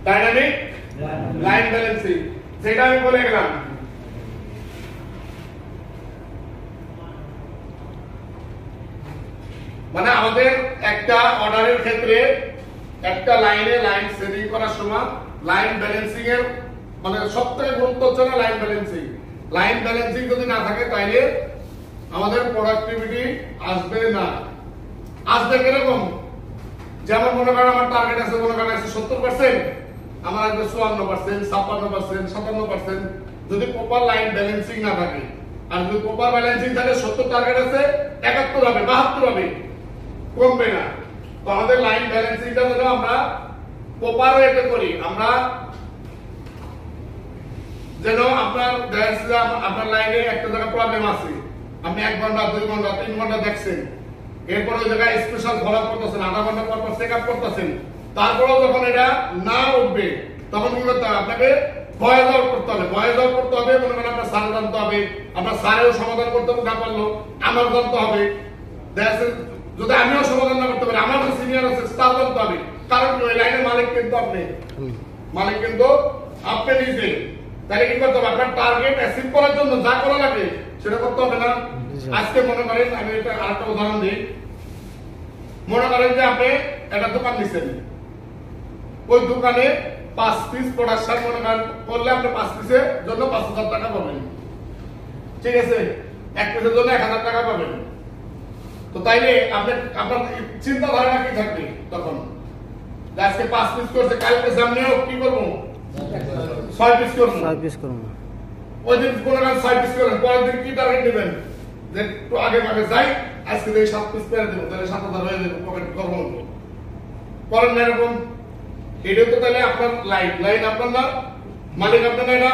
Dynamic line balancing, যেটা আমি বলে গেলাম। মানে আমাদের একটা অর্ডারের ক্ষেত্রে একটা লাইনে লাইন সেটিং করার সময় লাইন ব্যালেন্সিং এর মানে সবথেকে গুরুত্ব হচ্ছে না লাইন ব্যালেন্সিং। লাইন ব্যালেন্সিং যদি না থাকে তাইলে আমাদের প্রোডাক্টিভিটি আসবে না। আসবে কিরকম? যেমন মনে করেন আমার টার্গেট আছে, মনে করেন 70%, আমার আসবে 54%, 56%, 57%। যদি প্রপার লাইন ব্যালেন্সিং না থাকে, আর যদি প্রপার ব্যালেন্সিং থাকে 70 টার্গেট আছে 71 হবে, 72 হবে, কমবে না। তো আমাদের লাইন ব্যালেন্সিংটা যেন আমরা প্রপার ওয়েতে করি। আমরা যেন আপনার লাইনে একটা জায়গা প্রবলেম আছে, আপনি 1 ঘন্টা 2 ঘন্টা 3 ঘন্টা দেখছেন, এরপর ওই জায়গায় স্পেশাল ফলো আপ করতেছেন, আধা ঘন্টা পর পর চেক আপ করতেছেন, তারপরেও যখন এটা না উঠবে তখন কি করতে হবে? আপনাকে ভয়েস আউট করতে হবে। ভয়েস আউট করতে হবে মনে করেন আপনার স্যার জানতে হবে, আপনার স্যারেও সমাধান করতে না পারলো আমার জানতে হবে। যদি আমিও সমাধান না করতে পারি, আমার যে সিনিয়র আছে তার জানতে হবে। কারণ ওই লাইনের মালিক কিন্তু আপনি, মালিক কিন্তু আপনি নিজে। তাহলে কি করতে হবে? আপনার টার্গেট অ্যাচিভ করার জন্য যা করা লাগে সেটা করতে হবে না? আজকে মনে করেন আমি এটা আরেকটা উদাহরণ দিই। মনে করেন যে আপনি একটা দোকান দিচ্ছেন, ওই দোকানে 5 পিস প্রোডাকশন মনে করেন করলে আপনি 5 পিসের জন্য 5000 টাকা পাবেন, ঠিক আছে? 1 পিসের জন্য 1000 টাকা পাবেন। তো তাইলে আপনার চিন্তা ধারণা কি থাকবে তখন? আজকে 5 পিস করছে, কালকে সামনেও কি করবো? 6 পিস করবো। 6 পিস করবো। ওই দিন কোন 6 পিস করেন, পরের দিন কি টার্গেট নেবেন? যে একটু আগে যাই, আজকে থেকে 7 পিস পেরে দেবো, তাহলে 7000 হয়ে যাবে, পকেট করবো করেন না এরকম। এটাও তো তাহলে আপনার লাইন আপনার না, মালিক আপনার না।